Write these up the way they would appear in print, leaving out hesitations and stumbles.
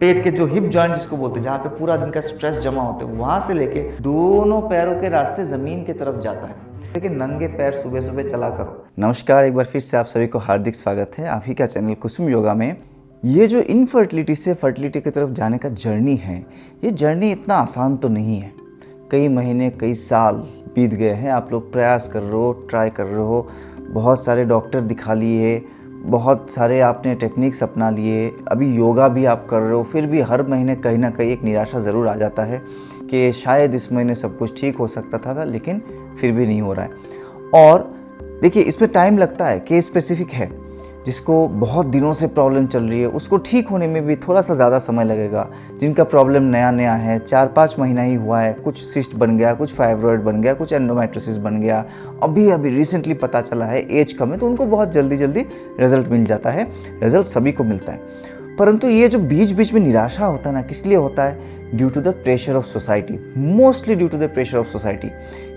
पेट के जो hip joint जिसको बोलते हैं, जहाँ पे पूरा दिन का स्ट्रेस जमा होता है, वहाँ से लेके दोनों पैरों के रास्ते ज़मीन की तरफ जाता है। लेकिन नंगे पैर सुबह सुबह चला करो। नमस्कार, एक बार फिर से आप सभी को हार्दिक स्वागत है आप ही का चैनल कुसुम योगा में। ये जो इनफर्टिलिटी से फर्टिलिटी की तरफ जाने का जर्नी है, ये जर्नी इतना आसान तो नहीं है। कई महीने कई साल बीत गए हैं, आप लोग प्रयास कर रहे हो, ट्राई कर रहे हो, बहुत सारे डॉक्टर दिखा लिए, बहुत सारे आपने टेक्निक्स अपना लिए, अभी योगा भी आप कर रहे हो, फिर भी हर महीने कहीं ना कहीं एक निराशा ज़रूर आ जाता है कि शायद इस महीने सब कुछ ठीक हो सकता था लेकिन फिर भी नहीं हो रहा है। और देखिए, इसमें टाइम लगता है, केस स्पेसिफिक है। जिसको बहुत दिनों से प्रॉब्लम चल रही है उसको ठीक होने में भी थोड़ा सा ज़्यादा समय लगेगा। जिनका प्रॉब्लम नया नया है, 4-5 महीना ही हुआ है, कुछ सिस्ट बन गया, कुछ फाइब्रॉइड बन गया, कुछ एंडोमेट्रोसिस बन गया, अभी रिसेंटली पता चला है, एज कम है, तो उनको बहुत जल्दी जल्दी रिजल्ट मिल जाता है। रिजल्ट सभी को मिलता है, परंतु ये जो बीच बीच में निराशा होता है ना, किस लिए होता है? Due to the pressure of society, mostly due to the pressure of society.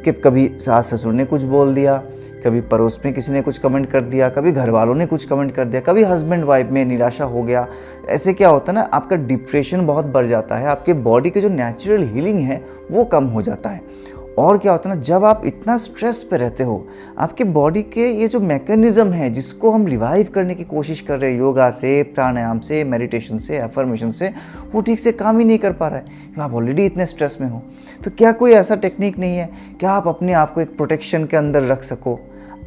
कि कभी सास ससुर ने कुछ बोल दिया, कभी पड़ोस में किसी ने कुछ कमेंट कर दिया, कभी घर वालों ने कुछ कमेंट कर दिया, कभी हस्बैंड वाइफ में निराशा हो गया। ऐसे क्या होता है ना, आपका डिप्रेशन बहुत बढ़ जाता है, आपके बॉडी के जो नेचुरल हीलिंग है वो कम हो जाता है। और क्या होता है ना, जब आप इतना स्ट्रेस पे रहते हो, आपके बॉडी के ये जो मैकेनिज्म है जिसको हम रिवाइव करने की कोशिश कर रहे हैं योगा से, प्राणायाम से, मेडिटेशन से, एफर्मेशन से, वो ठीक से काम ही नहीं कर पा रहा है क्योंकि आप ऑलरेडी इतने स्ट्रेस में हो। तो क्या कोई ऐसा टेक्निक नहीं है क्या आप अपने आप को एक प्रोटेक्शन के अंदर रख सको?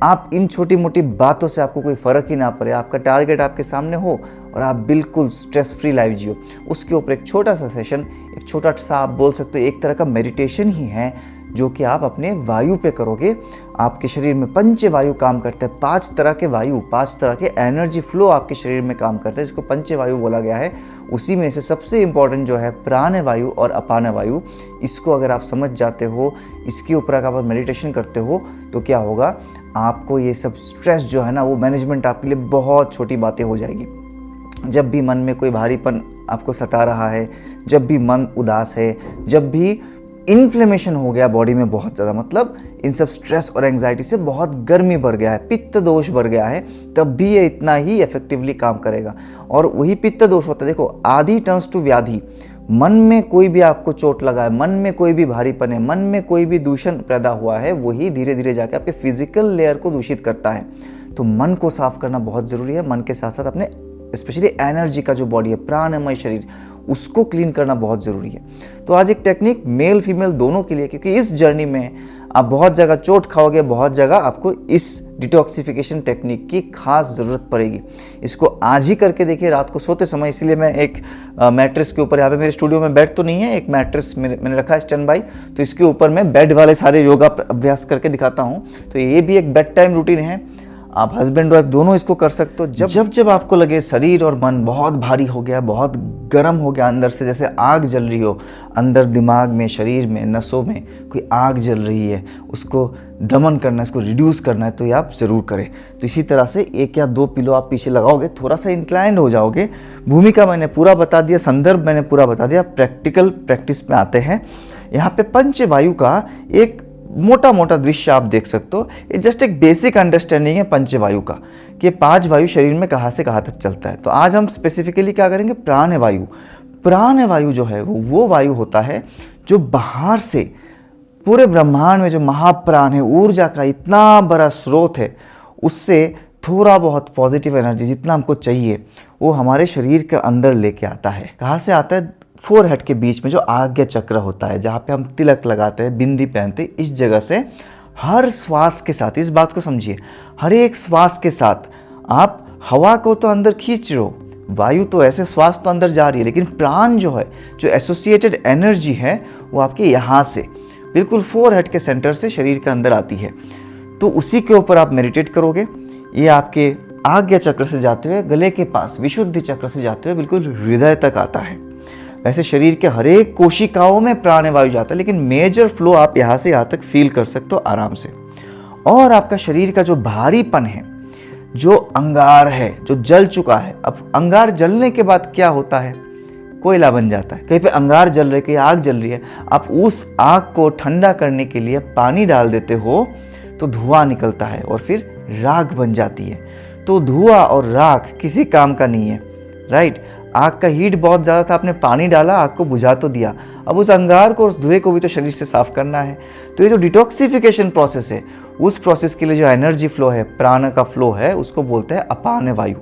आप इन छोटी मोटी बातों से आपको कोई फ़र्क ही ना पड़े, आपका टारगेट आपके सामने हो और आप बिल्कुल स्ट्रेस फ्री लाइफ जियो। उसके ऊपर एक छोटा सा सेशन, एक छोटा सा आप बोल सकते हो एक तरह का मेडिटेशन ही है, जो कि आप अपने वायु पे करोगे। आपके शरीर में पंच वायु काम करते हैं, 5 तरह के वायु, 5 तरह के एनर्जी फ्लो आपके शरीर में काम करते हैं, जिसको पंच वायु बोला गया है। उसी में से सबसे इम्पॉर्टेंट जो है प्राण वायु और अपान वायु। इसको अगर आप समझ जाते हो, इसके ऊपर अगर आप मेडिटेशन करते हो, तो क्या होगा, आपको ये सब स्ट्रेस जो है ना, वो मैनेजमेंट आपके लिए बहुत छोटी बातें हो जाएगी। जब भी मन में कोई भारीपन आपको सता रहा है, जब भी मन उदास है, जब भी इन्फ्लेमेशन हो गया बॉडी में बहुत ज़्यादा, मतलब इन सब स्ट्रेस और एंग्जाइटी से बहुत गर्मी बढ़ गया है, पित्त दोष बढ़ गया है, तब भी ये इतना ही इफेक्टिवली काम करेगा। और वही पित्त दोष होता है, देखो, आदि टर्न्स टू व्याधि। मन में कोई भी आपको चोट लगा है, मन में कोई भी भारीपन है, मन में कोई भी दूषण पैदा हुआ है, वही धीरे धीरे जाके आपके फिजिकल लेयर को दूषित करता है। तो मन को साफ करना बहुत ज़रूरी है। मन के साथ साथ अपने स्पेशली एनर्जी का जो बॉडी है, प्राणमय शरीर, उसको क्लीन करना बहुत ज़रूरी है। तो आज एक टेक्निक मेल फीमेल दोनों के लिए, क्योंकि इस जर्नी में आप बहुत जगह चोट खाओगे, बहुत जगह आपको इस डिटॉक्सिफिकेशन टेक्निक की खास ज़रूरत पड़ेगी। इसको आज ही करके देखिए रात को सोते समय। इसीलिए मैं एक मैट्रेस के ऊपर, यहाँ पे मेरे स्टूडियो में बेड तो नहीं है, एक मैट्रेस मैंने रखा है स्टैंड बाई, तो इसके ऊपर मैं बेड वाले सारे योगा अभ्यास करके दिखाता हूँ। तो ये भी एक बेड टाइम रूटीन है, आप हस्बैंड वाइफ दोनों इसको कर सकते हो। जब आपको लगे शरीर और मन बहुत भारी हो गया, बहुत गर्म हो गया, अंदर से जैसे आग जल रही हो, अंदर दिमाग में, शरीर में, नसों में कोई आग जल रही है, उसको दमन करना है, इसको रिड्यूस करना है, तो ये आप ज़रूर करें। तो इसी तरह से 1 या 2 पिलो आप पीछे लगाओगे, थोड़ा सा इंक्लाइंड हो जाओगे। भूमिका मैंने पूरा बता दिया, संदर्भ मैंने पूरा बता दिया, प्रैक्टिकल प्रैक्टिस में आते हैं। यहाँ पे पंच वायु का एक मोटा मोटा दृश्य आप देख सकते हो। ये जस्ट एक बेसिक अंडरस्टैंडिंग है पंच वायु का, कि 5 वायु शरीर में कहाँ से कहाँ तक चलता है। तो आज हम स्पेसिफिकली क्या करेंगे, प्राण वायु। प्राण वायु जो है वो वायु होता है जो बाहर से पूरे ब्रह्मांड में जो महाप्राण है, ऊर्जा का इतना बड़ा स्रोत है, उससे थोड़ा बहुत पॉजिटिव एनर्जी जितना हमको चाहिए वो हमारे शरीर के अंदर लेके आता है। कहाँ से आता है? फोरहेड के बीच में जो आज्ञा चक्र होता है, जहाँ पे हम तिलक लगाते हैं, बिंदी पहनते हैं, इस जगह से हर श्वास के साथ, इस बात को समझिए, हर एक श्वास के साथ आप हवा को तो अंदर खींच रहे हो, वायु तो ऐसे श्वास तो अंदर जा रही है, लेकिन प्राण जो है, जो एसोसिएटेड एनर्जी है, वो आपके यहाँ से बिल्कुल फोरहेड के सेंटर से शरीर के अंदर आती है। तो उसी के ऊपर आप मेडिटेट करोगे। ये आपके आज्ञा चक्र से जाते हुए गले के पास, विशुद्धि चक्र से जाते हुए बिल्कुल हृदय तक आता है। वैसे शरीर के हर एक कोशिकाओं में प्राण वायु जाता है, लेकिन मेजर फ्लो आप यहाँ से यहाँ तक फील कर सकते हो आराम से। और आपका शरीर का जो भारीपन है, जो अंगार है, जो जल चुका है, अब अंगार जलने के बाद क्या होता है, कोयला बन जाता है। कहीं पे अंगार जल रही है, कहीं आग जल रही है, आप उस आग को ठंडा करने के लिए पानी डाल देते हो तो धुआं निकलता है और फिर राख बन जाती है। तो धुआं और राख किसी काम का नहीं है, राइट। आग का हीट बहुत ज़्यादा था, आपने पानी डाला, आग को बुझा तो दिया, अब उस अंगार को, उस धुएं को भी तो शरीर से साफ करना है। तो ये जो डिटॉक्सिफिकेशन प्रोसेस है, उस प्रोसेस के लिए जो एनर्जी फ्लो है, प्राण का फ्लो है, उसको बोलते हैं अपान वायु।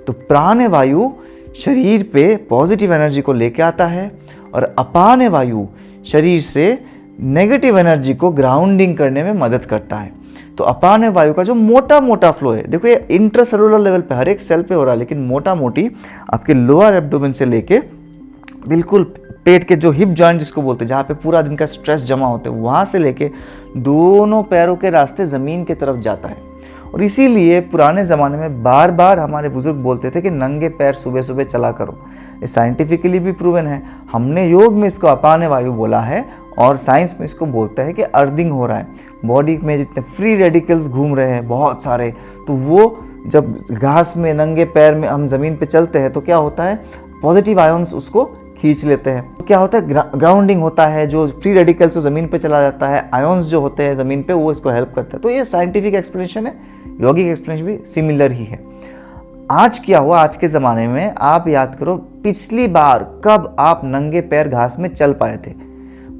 तो प्राण वायु शरीर पे पॉजिटिव एनर्जी को लेके आता है और अपान वायु शरीर से नेगेटिव एनर्जी को ग्राउंडिंग करने में मदद करता है। तो अपान वायु का जो मोटा मोटा फ्लो है, देखो ये इंट्रासेलुलर लेवल पे हर एक सेल पे हो रहा है, लेकिन मोटा मोटी आपके लोअर एब्डोमेन से लेके बिल्कुल पेट के जो हिप जॉइंट जिसको बोलते हैं, जहाँ पे पूरा दिन का स्ट्रेस जमा होता है, वहाँ से लेके दोनों पैरों के रास्ते ज़मीन की तरफ जाता है। और इसीलिए पुराने ज़माने में बार बार हमारे बुजुर्ग बोलते थे कि नंगे पैर सुबह सुबह चला करो। ये साइंटिफिकली भी प्रूवन है। हमने योग में इसको अपान वायु बोला है और साइंस में इसको बोलता है कि अर्थिंग हो रहा है। बॉडी में जितने फ्री रेडिकल्स घूम रहे हैं बहुत सारे, तो वो जब घास में नंगे पैर में हम ज़मीन पे चलते हैं तो क्या होता है, पॉजिटिव आयन्स उसको खींच लेते हैं। तो क्या होता है, ग्राउंडिंग होता है, जो फ्री रेडिकल्स जो ज़मीन पे चला जाता है, आयन्स जो होते हैं ज़मीन पे, वो इसको हेल्प करता है। तो ये साइंटिफिक एक्सप्लेनेशन है, यौगिक एक्सप्लेनेशन भी सिमिलर ही है। आज क्या हुआ, आज के ज़माने में आप याद करो पिछली बार कब आप नंगे पैर घास में चल पाए थे?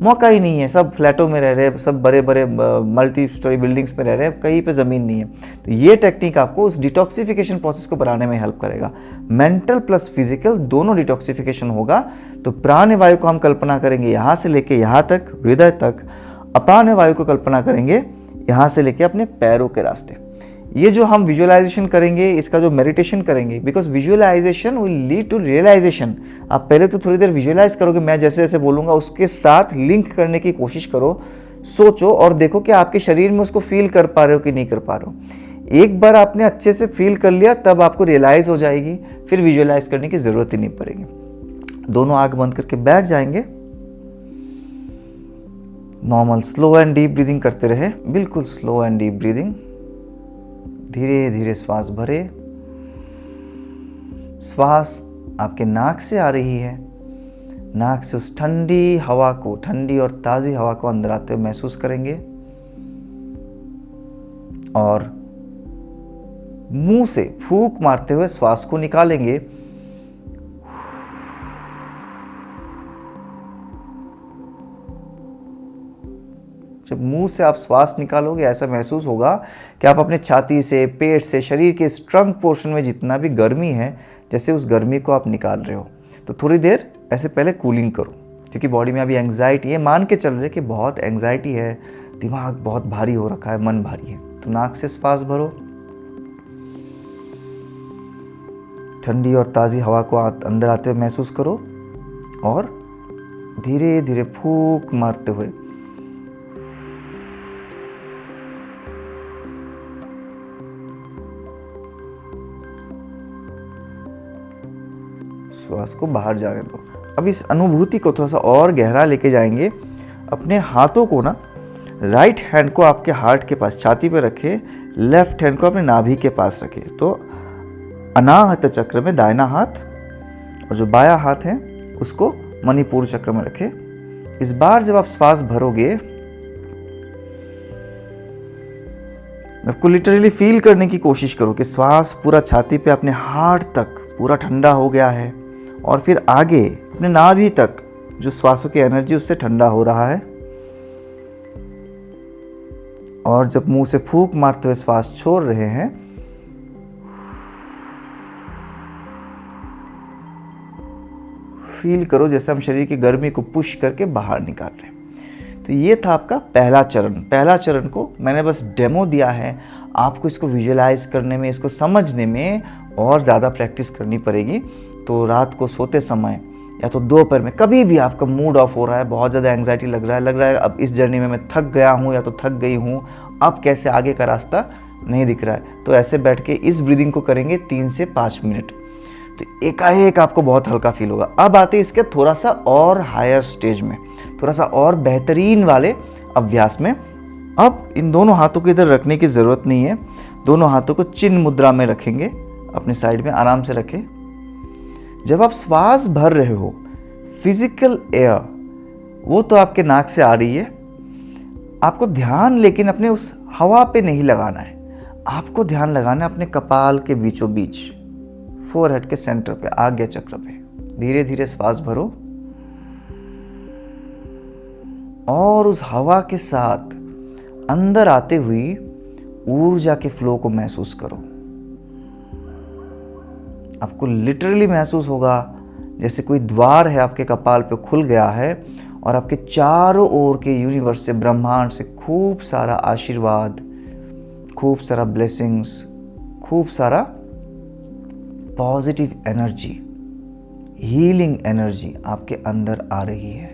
मौका ही नहीं है, सब फ्लैटों में रह रहे, सब बड़े बड़े मल्टी स्टोरी बिल्डिंग्स में रह रहे, कहीं पे ज़मीन नहीं है। तो ये टेक्निक आपको उस डिटॉक्सिफिकेशन प्रोसेस को बढ़ाने में हेल्प करेगा। मेंटल प्लस फिजिकल दोनों डिटॉक्सिफिकेशन होगा। तो प्राण वायु को हम कल्पना करेंगे यहाँ से लेके यहाँ तक, हृदय तक। अपान वायु को कल्पना करेंगे यहाँ से लेके अपने पैरों के रास्ते। ये जो हम विजुअलाइजेशन करेंगे, इसका जो मेडिटेशन करेंगे, because visualisation will lead to realisation. आप पहले तो थोड़ी देर विजुअलाइज करोगे, मैं जैसे जैसे बोलूँगा उसके साथ लिंक करने की कोशिश करो, सोचो और देखो कि आपके शरीर में उसको फील कर पा रहे हो कि नहीं कर पा रहे हो। एक बार आपने अच्छे से फील कर लिया तब आपको रियलाइज हो जाएगी, फिर विजुअलाइज करने की ज़रूरत ही नहीं पड़ेगी। दोनों आँख बंद करके बैठ जाएंगे, normal slow and deep breathing करते रहे, बिल्कुल स्लो एंड डीप ब्रीदिंग। धीरे धीरे श्वास भरे, श्वास आपके नाक से आ रही है, नाक से उस ठंडी हवा को, ठंडी और ताज़ी हवा को अंदर आते हुए महसूस करेंगे और मुंह से फूंक मारते हुए श्वास को निकालेंगे। जब मुंह से आप श्वास निकालोगे ऐसा महसूस होगा कि आप अपने छाती से, पेट से, शरीर के स्ट्रंग पोर्शन में जितना भी गर्मी है, जैसे उस गर्मी को आप निकाल रहे हो। तो थोड़ी देर ऐसे पहले कूलिंग करो, क्योंकि बॉडी में अभी एंग्जाइटी है, मान के चल रहे कि बहुत एंग्जाइटी है, दिमाग बहुत भारी हो रखा है, मन भारी है। तो नाक से श्वास भरो, ठंडी और ताज़ी हवा को अंदर आते हुए महसूस करो और धीरे धीरे फूंक मारते हुए श्वास को बाहर जाने दो। अब इस अनुभूति को थोड़ा सा और गहरा लेके जाएंगे। अपने हाथों को ना, राइट हैंड को आपके हार्ट के पास छाती पे रखे, लेफ्ट हैंड को अपने नाभि के पास रखे। तो अनाहत चक्र में दाहिना हाथ और जो बायां हाथ है उसको मणिपुर चक्र में रखे। इस बार जब आप श्वास भरोगे, आपको लिटरली फील करने की कोशिश करो कि श्वास पूरा छाती पे अपने हार्ट तक पूरा ठंडा हो गया है और फिर आगे अपने नाभि तक जो श्वासों की एनर्जी उससे ठंडा हो रहा है। और जब मुंह से फूंक मारते हुए श्वास छोड़ रहे हैं, फील करो जैसे हम शरीर की गर्मी को पुश करके बाहर निकाल रहे हैं। तो ये था आपका पहला चरण। पहला चरण को मैंने बस डेमो दिया है, आपको इसको विजुअलाइज करने में, इसको समझने में और ज़्यादा प्रैक्टिस करनी पड़ेगी। तो रात को सोते समय या तो दोपहर में, कभी भी आपका मूड ऑफ हो रहा है, बहुत ज़्यादा एंग्जाइटी लग रहा है अब इस जर्नी में मैं थक गया हूँ या तो थक गई हूँ, अब कैसे आगे का रास्ता नहीं दिख रहा है, तो ऐसे बैठ के इस ब्रीदिंग को करेंगे 3 से 5 मिनट। तो एकाएक आपको बहुत हल्का फील होगा। अब आते हैं इसके थोड़ा सा और हायर स्टेज में, थोड़ा सा और बेहतरीन वाले अभ्यास में। अब इन दोनों हाथों को इधर रखने की ज़रूरत नहीं है, दोनों हाथों को चिन्ह मुद्रा में रखेंगे, अपने साइड में आराम से रखें। जब आप श्वास भर रहे हो, फिजिकल एयर वो तो आपके नाक से आ रही है, आपको ध्यान लेकिन अपने उस हवा पे नहीं लगाना है, आपको ध्यान लगाना है अपने कपाल के बीचों बीच, फोरहेड के सेंटर पे, आज्ञा चक्र पे। धीरे धीरे श्वास भरो और उस हवा के साथ अंदर आते हुई ऊर्जा के फ्लो को महसूस करो। आपको लिटरली महसूस होगा जैसे कोई द्वार है आपके कपाल पे खुल गया है और आपके चारों ओर के यूनिवर्स से, ब्रह्मांड से खूब सारा आशीर्वाद, खूब सारा ब्लेसिंग्स, खूब सारा पॉजिटिव एनर्जी, हीलिंग एनर्जी आपके अंदर आ रही है।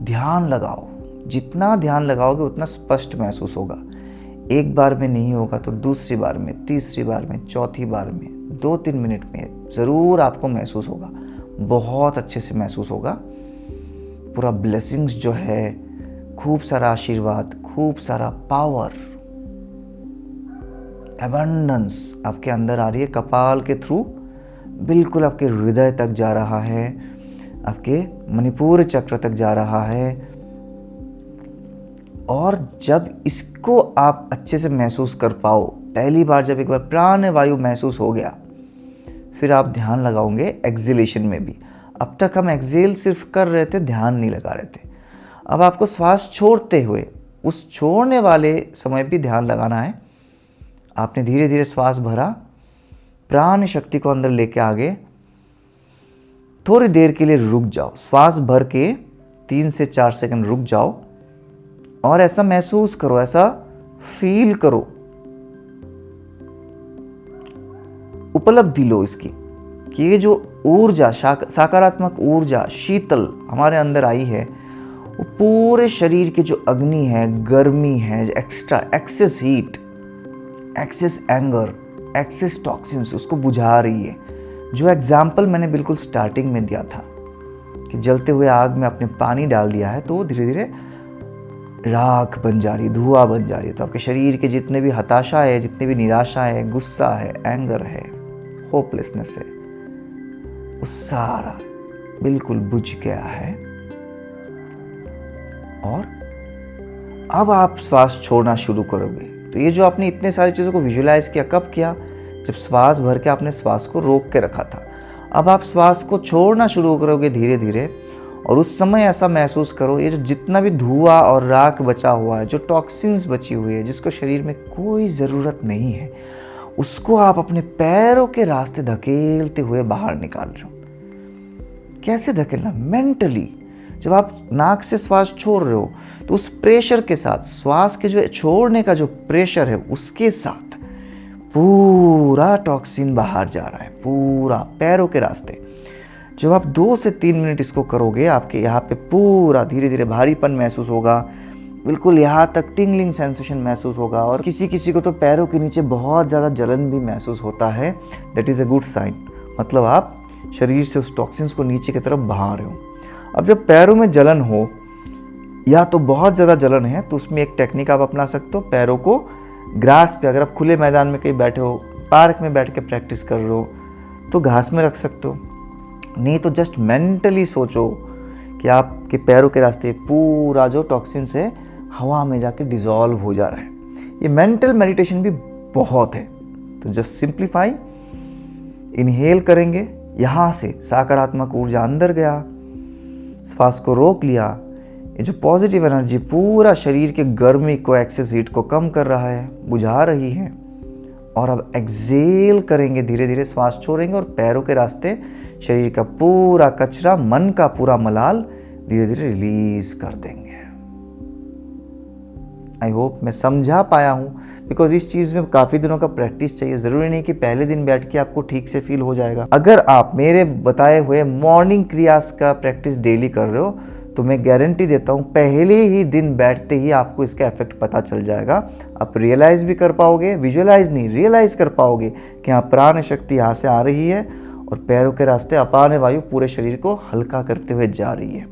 ध्यान लगाओ, जितना ध्यान लगाओगे उतना स्पष्ट महसूस होगा। एक बार में नहीं होगा तो दूसरी बार में, तीसरी बार में, चौथी बार में, 2-3 मिनट में ज़रूर आपको महसूस होगा, बहुत अच्छे से महसूस होगा। पूरा ब्लेसिंग्स जो है, खूब सारा आशीर्वाद, खूब सारा पावर, एबंडेंस आपके अंदर आ रही है। कपाल के थ्रू बिल्कुल आपके हृदय तक जा रहा है, आपके मणिपुर चक्र तक जा रहा है। और जब इसको आप अच्छे से महसूस कर पाओ, पहली बार जब एक बार प्राण वायु महसूस हो गया, फिर आप ध्यान लगाओगे एक्सहेलेशन में भी। अब तक हम एक्सहेल सिर्फ कर रहे थे, ध्यान नहीं लगा रहे थे। अब आपको श्वास छोड़ते हुए उस छोड़ने वाले समय भी ध्यान लगाना है। आपने धीरे धीरे श्वास भरा, प्राण शक्ति को अंदर लेके आगे थोड़ी देर के लिए रुक जाओ। श्वास भर के 3 से 4 सेकंड रुक जाओ और ऐसा महसूस करो, ऐसा फील करो, उपलब्धि लो इसकी कि ये जो ऊर्जा, सकारात्मक ऊर्जा, शीतल हमारे अंदर आई है, वो पूरे शरीर के जो अग्नि है, गर्मी है, excess heat, excess anger, excess toxins, उसको बुझा रही है। जो एग्जाम्पल मैंने बिल्कुल स्टार्टिंग में दिया था कि जलते हुए आग में आपने पानी डाल दिया है तो वो धीरे धीरे राख बन जा रही, धुआं बन जा रही है। तो आपके शरीर के जितने भी हताशा है, जितनी भी निराशा है, गुस्सा है, एंगर है, होपलेसनेस है, वो सारा बिल्कुल बुझ गया है। और अब आप श्वास छोड़ना शुरू करोगे। तो ये जो आपने इतने सारी चीज़ों को विजुलाइज किया, कब किया? जब श्वास भर के आपने श्वास को रोक के रखा था। अब आप श्वास को छोड़ना शुरू करोगे धीरे धीरे, और उस समय ऐसा महसूस करो ये जो जितना भी धुआं और राख बचा हुआ है, जो टॉक्सिन्स बची हुई है, जिसको शरीर में कोई ज़रूरत नहीं है, उसको आप अपने पैरों के रास्ते धकेलते हुए बाहर निकाल रहे हो। कैसे धकेलना? मेंटली। जब आप नाक से श्वास छोड़ रहे हो तो उस प्रेशर के साथ, श्वास के जो छोड़ने का जो प्रेशर है उसके साथ पूरा टॉक्सिन बाहर जा रहा है, पूरा पैरों के रास्ते। जब आप 2 से 3 मिनट इसको करोगे, आपके यहाँ पे पूरा धीरे धीरे भारीपन महसूस होगा, बिल्कुल यहाँ तक टिंगलिंग सेंसेशन महसूस होगा। और किसी किसी को तो पैरों के नीचे बहुत ज़्यादा जलन भी महसूस होता है। That is a good sign, मतलब आप शरीर से उस टॉक्सिन्स को नीचे की तरफ बहा रहे हो। अब जब पैरों में जलन हो या तो बहुत ज़्यादा जलन है तो उसमें एक टेक्निक आप अपना सकते हो। पैरों को ग्रास पे, अगर आप खुले मैदान में कहीं बैठे हो, पार्क में बैठ के प्रैक्टिस कर रहे हो तो घास में रख सकते हो। नहीं तो जस्ट मेंटली सोचो कि आपके पैरों के रास्ते पूरा जो टॉक्सिन्स है हवा में जाके डिसॉल्व हो जा रहा है। ये मेंटल मेडिटेशन भी बहुत है। तो जस्ट सिंप्लीफाई, इनहेल करेंगे, यहाँ से सकारात्मक ऊर्जा अंदर गया, श्वास को रोक लिया। ये जो पॉजिटिव एनर्जी पूरा शरीर के गर्मी को, एक्सेस हीट को कम कर रहा है, बुझा रही है। और अब एक्सेल करेंगे, धीरे धीरे श्वास छोड़ेंगे और पैरों के रास्ते शरीर का पूरा कचरा, मन का पूरा मलाल धीरे धीरे रिलीज कर देंगे। आई होप मैं समझा पाया हूँ, बिकॉज इस चीज़ में काफ़ी दिनों का प्रैक्टिस चाहिए। ज़रूरी नहीं कि पहले दिन बैठ के आपको ठीक से फील हो जाएगा। अगर आप मेरे बताए हुए मॉर्निंग क्रियास का प्रैक्टिस डेली कर रहे हो तो मैं गारंटी देता हूँ पहले ही दिन बैठते ही आपको इसका इफेक्ट पता चल जाएगा। आप रियलाइज भी कर पाओगे, विजुअलाइज नहीं, रियलाइज कर पाओगे कि हाँ, प्राण शक्ति यहाँ से आ रही है और पैरों के रास्ते अपान वायु पूरे शरीर को हल्का करते हुए जा रही है।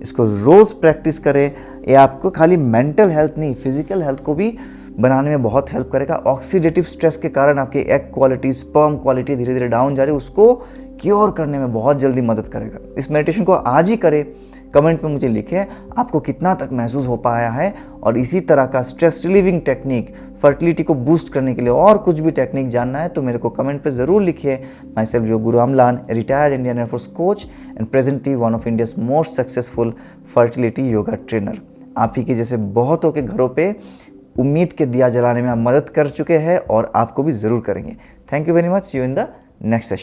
इसको रोज़ प्रैक्टिस करें। ये आपको खाली मेंटल हेल्थ नहीं, फिजिकल हेल्थ को भी बनाने में बहुत हेल्प करेगा। ऑक्सीडेटिव स्ट्रेस के कारण आपकी एग क्वालिटी, स्पर्म क्वालिटी धीरे धीरे डाउन जा रही है, उसको क्योर करने में बहुत जल्दी मदद करेगा। इस मेडिटेशन को आज ही करें। कमेंट में मुझे लिखें आपको कितना तक महसूस हो पाया है, और इसी तरह का स्ट्रेस रिलीविंग टेक्निक, फर्टिलिटी को बूस्ट करने के लिए और कुछ भी टेक्निक जानना है तो मेरे को कमेंट पे ज़रूर लिखिए। My self your Guru Amlan, retired Indian air force coach and presently one of India's most successful fertility yoga trainer. आप ही के जैसे बहुतों के घरों पे उम्मीद के दिया जलाने में आप मदद कर चुके हैं और आपको भी ज़रूर करेंगे। Thank you very much. See you in the next session.